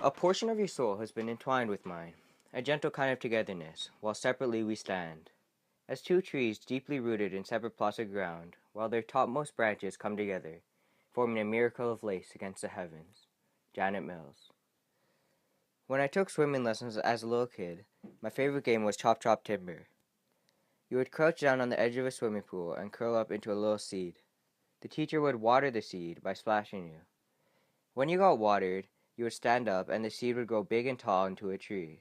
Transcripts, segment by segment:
A portion of your soul has been entwined with mine, a gentle kind of togetherness, while separately we stand, as two trees deeply rooted in separate plots of ground, while their topmost branches come together, forming a miracle of lace against the heavens. Janet Mills. When I took swimming lessons as a little kid, my favorite game was Chop Chop Timber. You would crouch down on the edge of a swimming pool and curl up into a little seed. The teacher would water the seed by splashing you. When you got watered, you would stand up and the seed would grow big and tall into a tree.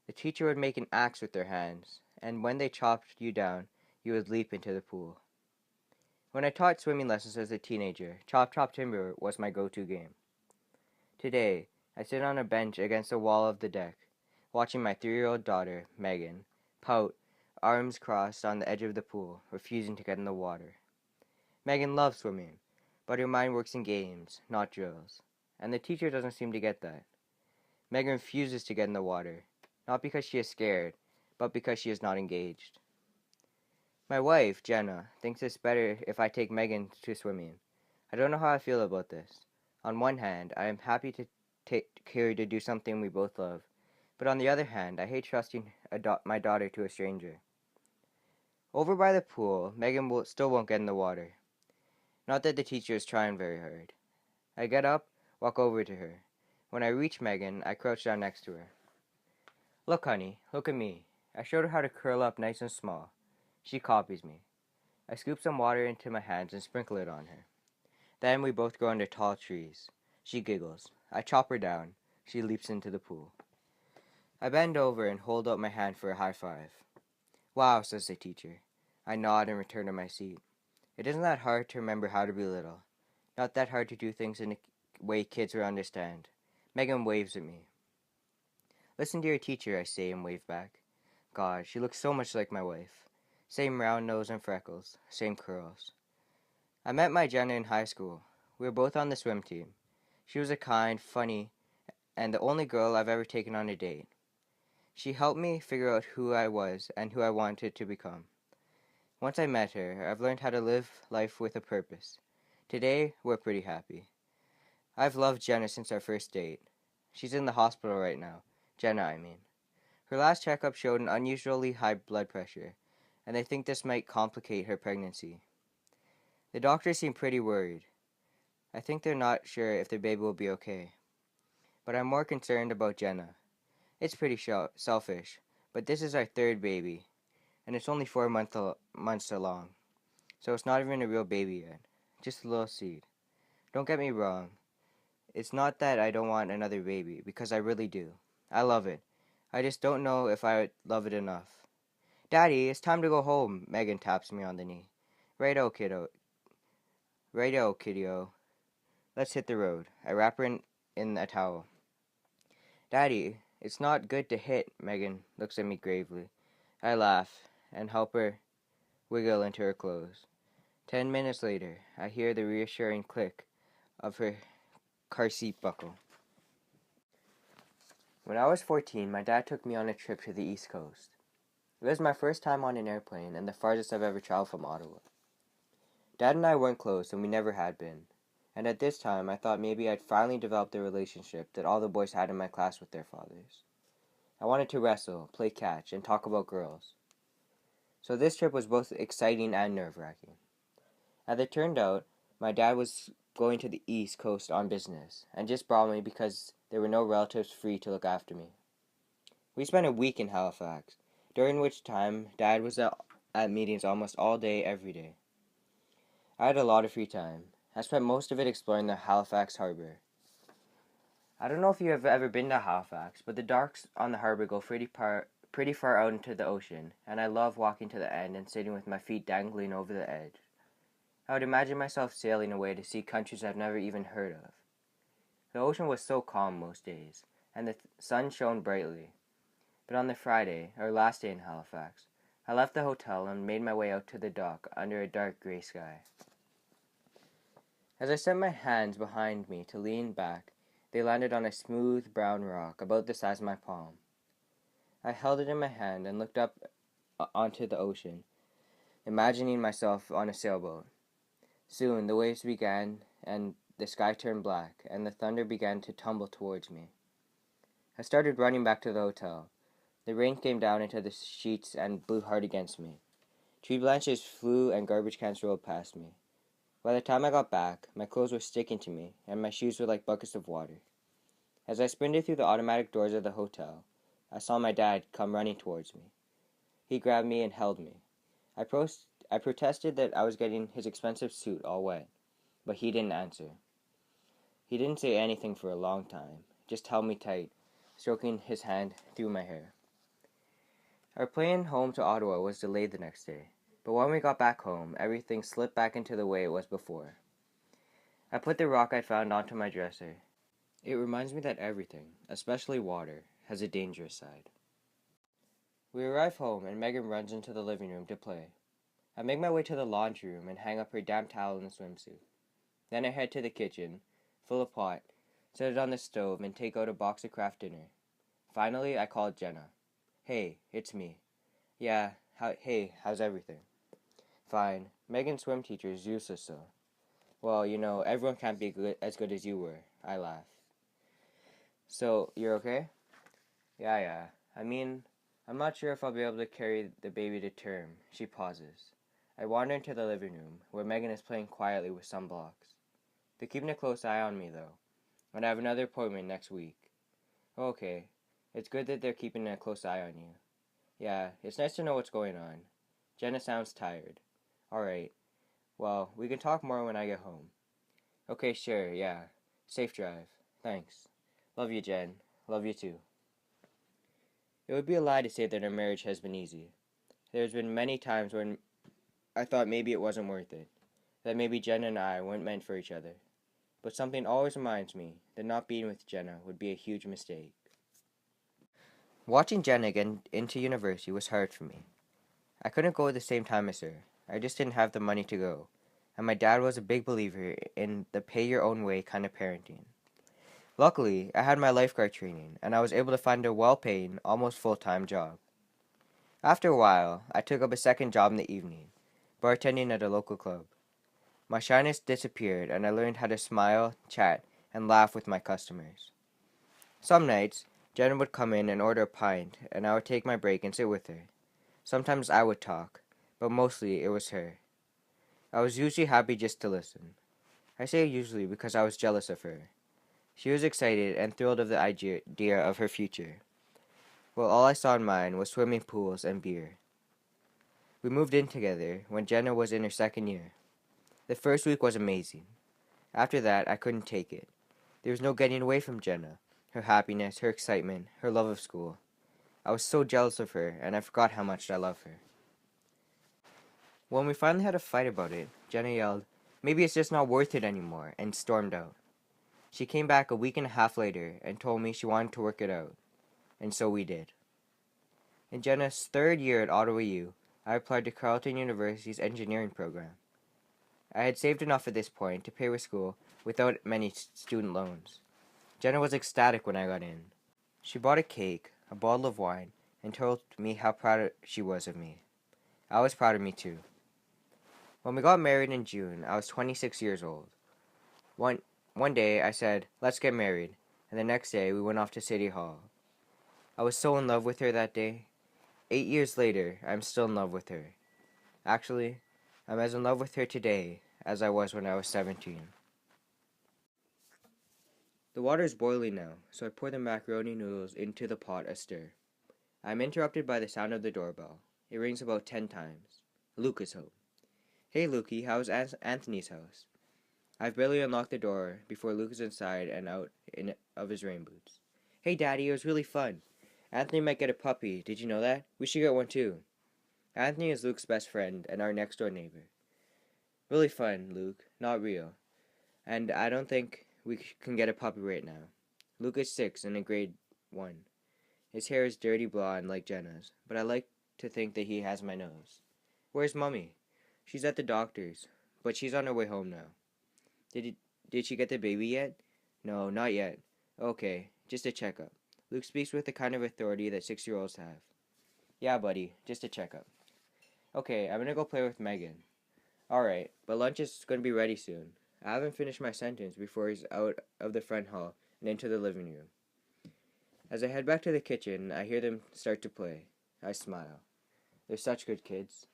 The teacher would make an axe with their hands, and when they chopped you down, you would leap into the pool. When I taught swimming lessons as a teenager, Chop Chop Timber was my go-to game. Today, I sit on a bench against the wall of the deck, watching my 3-year-old daughter, Megan, pout, arms crossed on the edge of the pool, refusing to get in the water. Megan loves swimming, but her mind works in games, not drills, and the teacher doesn't seem to get that. Megan refuses to get in the water, not because she is scared, but because she is not engaged. My wife, Jenna, thinks it's better if I take Megan to swimming. I don't know how I feel about this. On one hand, I am happy to take her to do something we both love, but on the other hand, I hate trusting my daughter to a stranger. Over by the pool, Megan still won't get in the water. Not that the teacher is trying very hard. I get up, walk over to her. When I reach Megan, I crouch down next to her. Look, honey, look at me. I showed her how to curl up nice and small. She copies me. I scoop some water into my hands and sprinkle it on her. Then we both go under tall trees. She giggles. I chop her down. She leaps into the pool. I bend over and hold out my hand for a high five. Wow, says the teacher. I nod and return to my seat. It isn't that hard to remember how to be little. Not that hard to do things in a way kids will understand. Megan waves at me. Listen to your teacher, I say and wave back. God, she looks so much like my wife. Same round nose and freckles. Same curls. I met my Jenna in high school. We were both on the swim team. She was a kind, funny, and the only girl I've ever taken on a date. She helped me figure out who I was and who I wanted to become. Once I met her, I've learned how to live life with a purpose. Today, we're pretty happy. I've loved Jenna since our first date. She's in the hospital right now. Jenna, I mean. Her last checkup showed an unusually high blood pressure, and they think this might complicate her pregnancy. The doctors seem pretty worried. I think they're not sure if their baby will be okay. But I'm more concerned about Jenna. It's pretty selfish, but this is our third baby, and it's only 4 months along, so it's not even a real baby yet. Just a little seed. Don't get me wrong. It's not that I don't want another baby, because I really do. I love it. I just don't know if I would love it enough. Daddy, it's time to go home, Megan taps me on the knee. Righto, kiddo. Righto, kiddo. Let's hit the road. I wrap her in a towel. Daddy, it's not good to hit, Megan looks at me gravely. I laugh and help her wiggle into her clothes. 10 minutes later, I hear the reassuring click of her car seat buckle. When I was 14, my dad took me on a trip to the East Coast. It was my first time on an airplane and the farthest I've ever traveled from Ottawa. Dad and I weren't close, and we never had been. And at this time, I thought maybe I'd finally developed the relationship that all the boys had in my class with their fathers. I wanted to wrestle, play catch, and talk about girls. So this trip was both exciting and nerve-wracking. As it turned out, my dad was going to the East Coast on business, and just brought me because there were no relatives free to look after me. We spent a week in Halifax, during which time Dad was at meetings almost all day, every day. I had a lot of free time. I spent most of it exploring the Halifax harbor. I don't know if you have ever been to Halifax, but the docks on the harbor go pretty far out into the ocean, and I love walking to the end and sitting with my feet dangling over the edge. I would imagine myself sailing away to see countries I've never even heard of. The ocean was so calm most days, and the sun shone brightly. But on the Friday, our last day in Halifax, I left the hotel and made my way out to the dock under a dark gray sky. As I set my hands behind me to lean back, they landed on a smooth brown rock about the size of my palm. I held it in my hand and looked up onto the ocean, imagining myself on a sailboat. Soon the waves began and the sky turned black, and the thunder began to tumble towards me. I started running back to the hotel. The rain came down into the sheets and blew hard against me. Tree branches flew and garbage cans rolled past me. By the time I got back, my clothes were sticking to me, and my shoes were like buckets of water. As I sprinted through the automatic doors of the hotel, I saw my dad come running towards me. He grabbed me and held me. I protested that I was getting his expensive suit all wet, but he didn't answer. He didn't say anything for a long time, just held me tight, stroking his hand through my hair. Our plane home to Ottawa was delayed the next day, but when we got back home, everything slipped back into the way it was before. I put the rock I found onto my dresser. It reminds me that everything, especially water, has a dangerous side. We arrive home and Megan runs into the living room to play. I make my way to the laundry room and hang up her damp towel and swimsuit. Then I head to the kitchen, fill a pot, set it on the stove, and take out a box of Kraft Dinner. Finally, I call Jenna. Hey, it's me. Yeah, hey, how's everything? Fine. Megan's swim teacher is useless though. Well, everyone can't be as good as you were. I laugh. So, you're okay? Yeah. I mean, I'm not sure if I'll be able to carry the baby to term. She pauses. I wander into the living room, where Megan is playing quietly with some blocks. They're keeping a close eye on me, though, and I have another appointment next week. Okay. It's good that they're keeping a close eye on you. Yeah, it's nice to know what's going on. Jenna sounds tired. Alright. Well, we can talk more when I get home. Okay, sure, yeah. Safe drive. Thanks. Love you, Jen. Love you too. It would be a lie to say that our marriage has been easy. There's been many times when I thought maybe it wasn't worth it, that maybe Jenna and I weren't meant for each other. But something always reminds me that not being with Jenna would be a huge mistake. Watching Jenna get into university was hard for me. I couldn't go at the same time as her. I just didn't have the money to go. And my dad was a big believer in the pay your own way kind of parenting. Luckily, I had my lifeguard training, and I was able to find a well-paying, almost full-time job. After a while, I took up a second job in the evening, bartending at a local club. My shyness disappeared, and I learned how to smile, chat, and laugh with my customers. Some nights, Jenna would come in and order a pint, and I would take my break and sit with her. Sometimes I would talk, but mostly it was her. I was usually happy just to listen. I say usually because I was jealous of her. She was excited and thrilled of the idea of her future, while all I saw in mine was swimming pools and beer. We moved in together when Jenna was in her second year. The first week was amazing. After that, I couldn't take it. There was no getting away from Jenna, her happiness, her excitement, her love of school. I was so jealous of her, and I forgot how much I love her. When we finally had a fight about it, Jenna yelled, "Maybe it's just not worth it anymore," and stormed out. She came back a week and a half later and told me she wanted to work it out, and so we did. In Jenna's third year at Ottawa U, I applied to Carleton University's engineering program. I had saved enough at this point to pay for school without many student loans. Jenna was ecstatic when I got in. She bought a cake, a bottle of wine, and told me how proud she was of me. I was proud of me too. When we got married in June, I was 26 years old. One day I said, "Let's get married," and the next day we went off to City Hall. I was so in love with her that day. 8 years later, I'm still in love with her. Actually, I'm as in love with her today as I was when I was 17. The water is boiling now, so I pour the macaroni noodles into the pot a stir. I am interrupted by the sound of the doorbell. It rings about 10 times. Luke is home. "Hey, Lukey, how's Anthony's house?" I've barely unlocked the door before Luke is inside and out of his rain boots. "Hey, Daddy, it was really fun. Anthony might get a puppy. Did you know that? We should get one too." Anthony is Luke's best friend and our next door neighbor. "Really fun, Luke. Not real. And I don't think we can get a puppy right now. Luke is 6 and in grade 1. His hair is dirty blonde like Jenna's, but I like to think that he has my nose. Where's Mummy? She's at the doctor's, but she's on her way home now. Did she get the baby yet? No, not yet. Okay, just a checkup. Luke speaks with the kind of authority that 6-year-olds have. Yeah, buddy, just a checkup. Okay, I'm gonna go play with Megan. Alright, but lunch is gonna be ready soon. I haven't finished my sentence before he's out of the front hall and into the living room. As I head back to the kitchen, I hear them start to play. I smile. They're such good kids.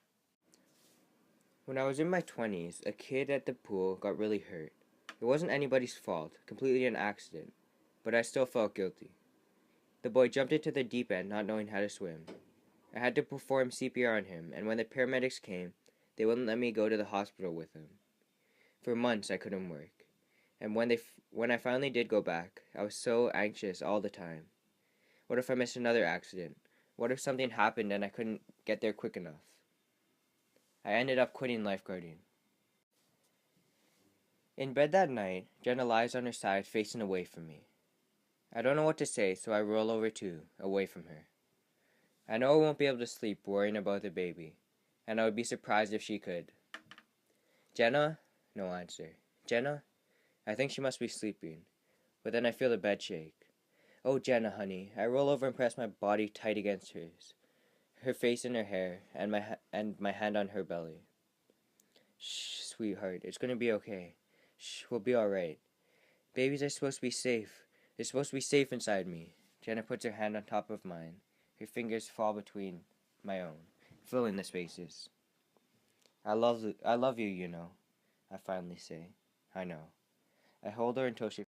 When I was in my 20s, a kid at the pool got really hurt. It wasn't anybody's fault, completely an accident, but I still felt guilty. The boy jumped into the deep end not knowing how to swim. I had to perform CPR on him, and when the paramedics came, they wouldn't let me go to the hospital with him. For months I couldn't work, and when I finally did go back, I was so anxious all the time. What if I missed another accident? What if something happened and I couldn't get there quick enough? I ended up quitting lifeguarding. In bed that night, Jenna lies on her side facing away from me. I don't know what to say, so I roll over too, away from her. I know I won't be able to sleep worrying about the baby, and I would be surprised if she could. Jenna? No answer. Jenna? I think she must be sleeping, but then I feel the bed shake. Oh, Jenna, honey. I roll over and press my body tight against hers, her face in her hair, and my hand on her belly. Shh, sweetheart, it's gonna be okay. Shh, we'll be alright. Babies are supposed to be safe. They're supposed to be safe inside me. Jenna puts her hand on top of mine. Her fingers fall between my own, filling the spaces. I love you, you know, I finally say. I know. I hold her until she